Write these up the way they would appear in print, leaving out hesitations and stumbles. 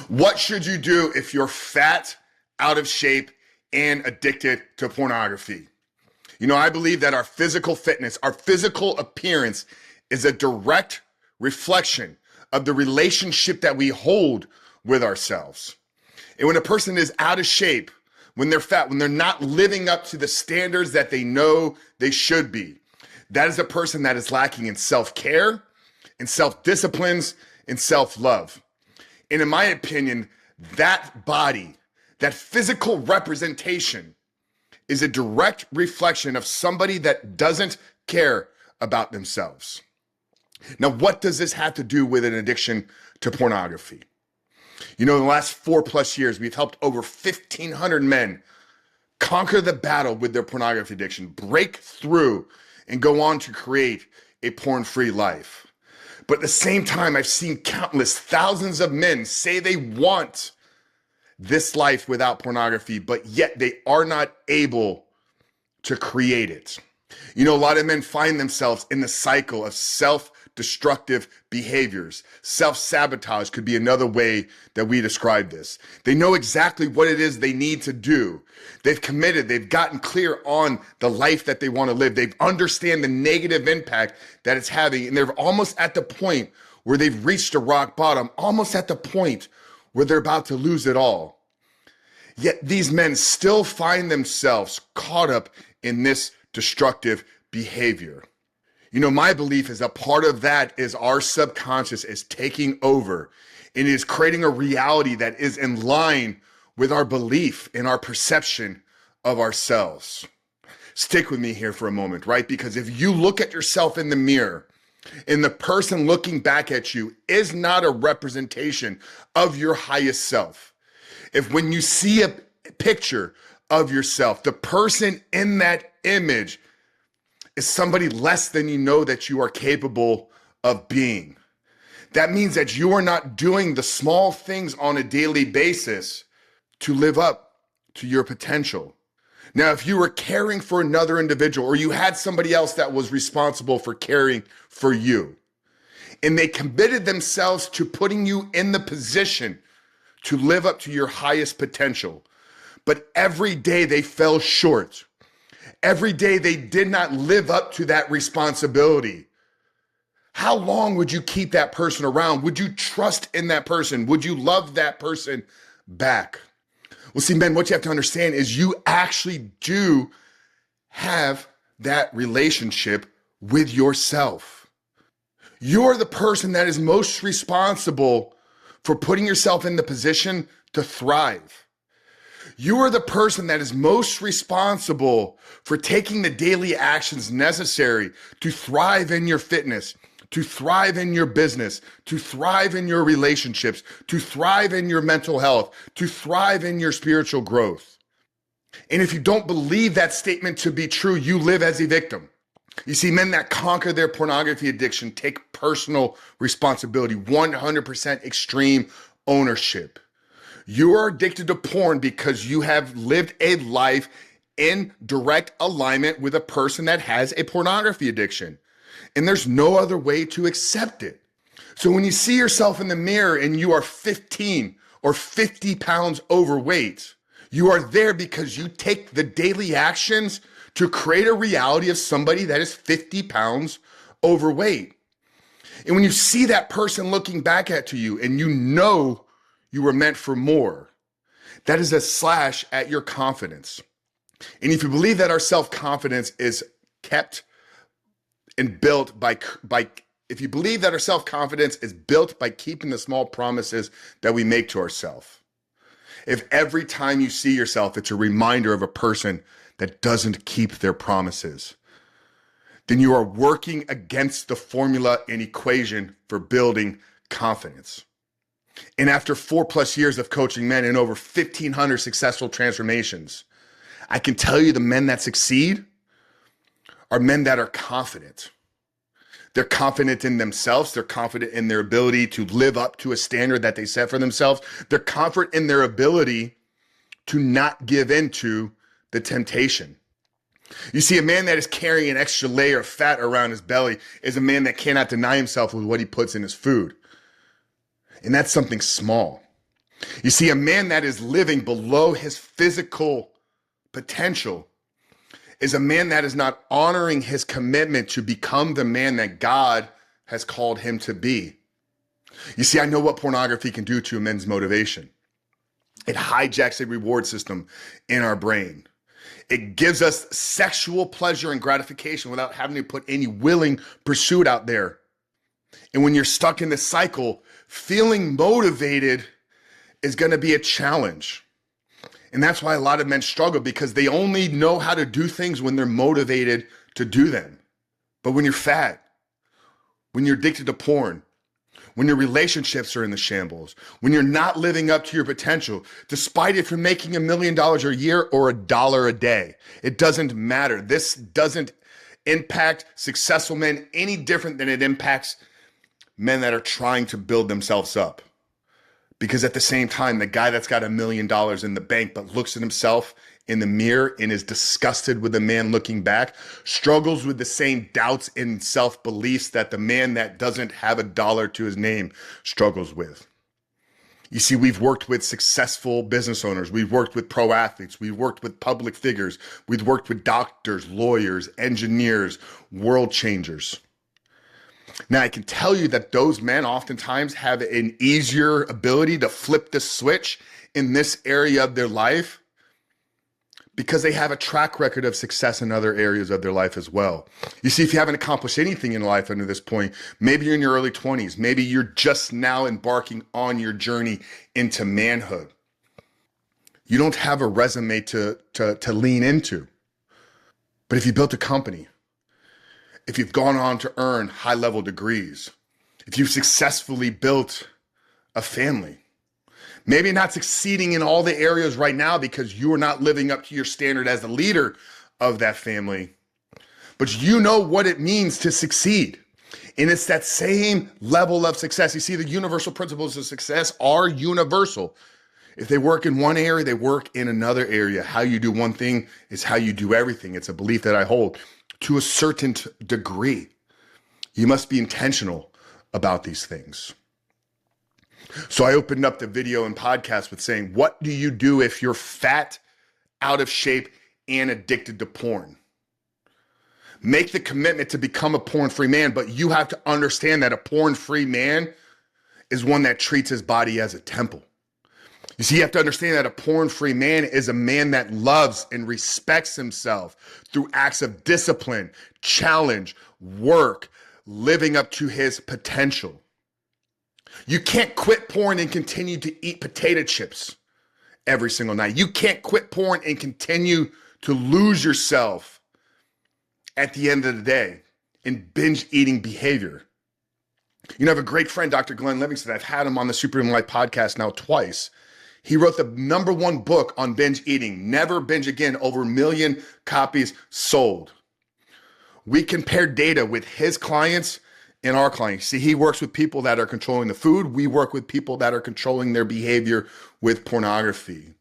What should you do if you're fat, out of shape, and addicted to pornography? I believe that our physical fitness, our physical appearance is a direct reflection of the relationship that we hold with ourselves. And when a person is out of shape, when they're fat, when they're not living up to the standards that they know they should be, that is a person that is lacking in self-care, in self-disciplines, in self-love. And in my opinion, that body, that physical representation is a direct reflection of somebody that doesn't care about themselves. Now, what does this have to do with an addiction to pornography? In the last 4+ years, we've helped over 1,500 men conquer the battle with their pornography addiction, break through, and go on to create a porn-free life. But at the same time, I've seen countless thousands of men say they want this life without pornography, but yet they are not able to create it. A lot of men find themselves in the cycle of self-destructive behaviors. Self-sabotage could be another way that we describe this. They know exactly what it is they need to do. They've committed, they've gotten clear on the life that they want to live. They understand the negative impact that it's having, and they're almost at the point where they've reached a rock bottom, almost at the point where they're about to lose it all. Yet these men still find themselves caught up in this destructive behavior. My belief is a part of that is our subconscious is taking over and is creating a reality that is in line with our belief and our perception of ourselves. Stick with me here for a moment, right? Because if you look at yourself in the mirror and the person looking back at you is not a representation of your highest self, if when you see a picture of yourself, the person in that image is somebody less than you know that you are capable of being, that means that you are not doing the small things on a daily basis to live up to your potential. Now, if you were caring for another individual or you had somebody else that was responsible for caring for you, and they committed themselves to putting you in the position to live up to your highest potential, but every day they fell short. Every day they did not live up to that responsibility. How long would you keep that person around? Would you trust in that person? Would you love that person back? Well, see, men, what you have to understand is you actually do have that relationship with yourself. You're the person that is most responsible for putting yourself in the position to thrive. You are the person that is most responsible for taking the daily actions necessary to thrive in your fitness, to thrive in your business, to thrive in your relationships, to thrive in your mental health, to thrive in your spiritual growth. And if you don't believe that statement to be true, you live as a victim. You see, men that conquer their pornography addiction take personal responsibility, 100% extreme ownership. You are addicted to porn because you have lived a life in direct alignment with a person that has a pornography addiction. And there's no other way to accept it. So when you see yourself in the mirror and you are 15 or 50 pounds overweight, you are there because you take the daily actions to create a reality of somebody that is 50 pounds overweight. And when you see that person looking back at you and you know you were meant for more, that is a slash at your confidence. And if you believe that our self-confidence is kept and built by if you believe that our self-confidence is built by keeping the small promises that we make to ourselves, if every time you see yourself, it's a reminder of a person that doesn't keep their promises, then you are working against the formula and equation for building confidence. And after 4+ years of coaching men and over 1,500 successful transformations, I can tell you the men that succeed are men that are confident. They're confident in themselves. They're confident in their ability to live up to a standard that they set for themselves. They're confident in their ability to not give into the temptation. You see, a man that is carrying an extra layer of fat around his belly is a man that cannot deny himself with what he puts in his food. And that's something small. You see, a man that is living below his physical potential is a man that is not honoring his commitment to become the man that God has called him to be. You see, I know what pornography can do to a man's motivation. It hijacks a reward system in our brain. It gives us sexual pleasure and gratification without having to put any willing pursuit out there. And when you're stuck in this cycle, feeling motivated is going to be a challenge. And that's why a lot of men struggle, because they only know how to do things when they're motivated to do them. But when you're fat, when you're addicted to porn, when your relationships are in the shambles, when you're not living up to your potential, despite if you're making $1 million a year or $1 a day, it doesn't matter. This doesn't impact successful men any different than it impacts men that are trying to build themselves up. Because at the same time, the guy that's got $1 million in the bank but looks at himself in the mirror and is disgusted with the man looking back struggles with the same doubts and self-beliefs that the man that doesn't have $1 to his name struggles with. You see, we've worked with successful business owners. We've worked with pro athletes. We've worked with public figures. We've worked with doctors, lawyers, engineers, world changers. Now, I can tell you that those men oftentimes have an easier ability to flip the switch in this area of their life because they have a track record of success in other areas of their life as well. You see, if you haven't accomplished anything in life under this point, maybe you're in your early 20s, maybe you're just now embarking on your journey into manhood. You don't have a resume to lean into. But if you built a company, if you've gone on to earn high-level degrees, if you've successfully built a family, maybe not succeeding in all the areas right now because you are not living up to your standard as the leader of that family, but you know what it means to succeed. And it's that same level of success. You see, the universal principles of success are universal. If they work in one area, they work in another area. How you do one thing is how you do everything. It's a belief that I hold. To a certain degree, you must be intentional about these things. So I opened up the video and podcast with saying, what do you do if you're fat, out of shape, and addicted to porn? Make the commitment to become a porn-free man, but you have to understand that a porn-free man is one that treats his body as a temple. You see, you have to understand that a porn-free man is a man that loves and respects himself through acts of discipline, challenge, work, living up to his potential. You can't quit porn and continue to eat potato chips every single night. You can't quit porn and continue to lose yourself at the end of the day in binge eating behavior. You know, I have a great friend, Dr. Glenn Livingston. I've had him on the Superhuman Life podcast now twice. He wrote the #1 book on binge eating, Never Binge Again, over 1 million copies sold. We compared data with his clients and our clients. See, he works with people that are controlling the food. We work with people that are controlling their behavior with pornography.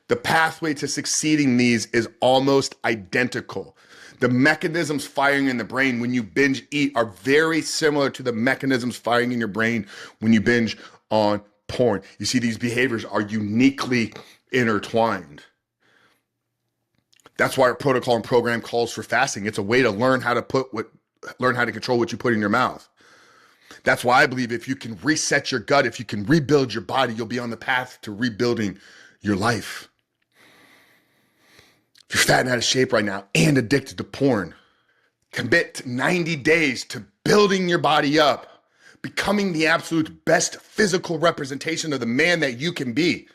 The pathway to succeeding these is almost identical. The mechanisms firing in the brain when you binge eat are very similar to the mechanisms firing in your brain when you binge on porn. You see, these behaviors are uniquely intertwined. That's why our protocol and program calls for fasting. It's a way to learn how to control what you put in your mouth. That's why I believe if you can reset your gut, if you can rebuild your body, you'll be on the path to rebuilding your life. If you're fat and out of shape right now and addicted to porn, commit 90 days to building your body up, becoming the absolute best physical representation of the man that you can be.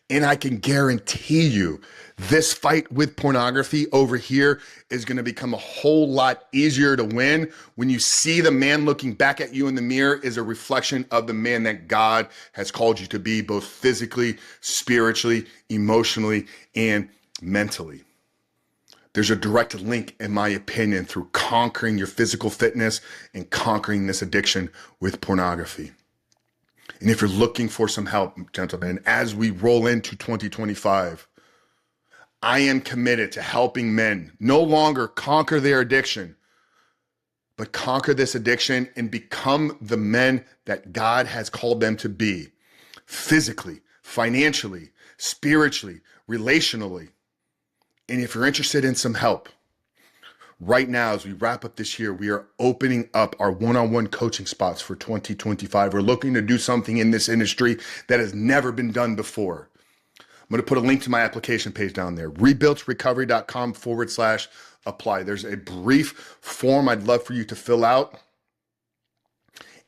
And I can guarantee you, this fight with pornography over here is going to become a whole lot easier to win when you see the man looking back at you in the mirror is a reflection of the man that God has called you to be, both physically, spiritually, emotionally, and mentally. There's a direct link, in my opinion, through conquering your physical fitness and conquering this addiction with pornography. And if you're looking for some help, gentlemen, as we roll into 2025, I am committed to helping men no longer conquer their addiction, but conquer this addiction and become the men that God has called them to be. physically, financially, spiritually, relationally. And if you're interested in some help, right now, as we wrap up this year, we are opening up our one-on-one coaching spots for 2025. We're looking to do something in this industry that has never been done before. I'm going to put a link to my application page down there, rebuiltrecovery.com/apply. There's a brief form I'd love for you to fill out,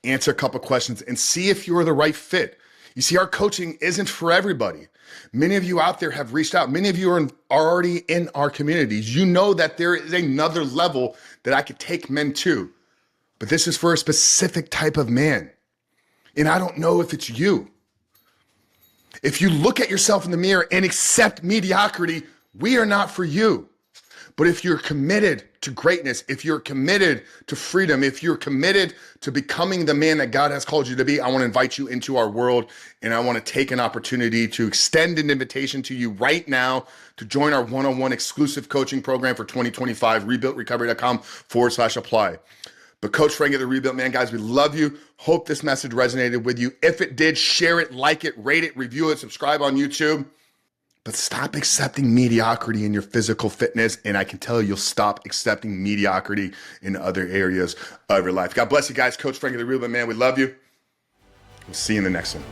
answer a couple questions, and see if you're the right fit. You see, our coaching isn't for everybody. Many of you out there have reached out. Many of you are already in our communities. You know that there is another level that I could take men to, but this is for a specific type of man. And I don't know if it's you. If you look at yourself in the mirror and accept mediocrity, we are not for you. But if you're committed to greatness, if you're committed to freedom, if you're committed to becoming the man that God has called you to be, I want to invite you into our world, and I want to take an opportunity to extend an invitation to you right now to join our one-on-one exclusive coaching program for 2025, rebuiltrecovery.com/apply. But Coach Frank of the Rebuilt Man, guys, we love you. Hope this message resonated with you. If it did, share it, like it, rate it, review it, subscribe on YouTube. But stop accepting mediocrity in your physical fitness, and I can tell you'll stop accepting mediocrity in other areas of your life. God bless you guys. Coach Frank of the Rebuilt Man, we love you. We'll see you in the next one.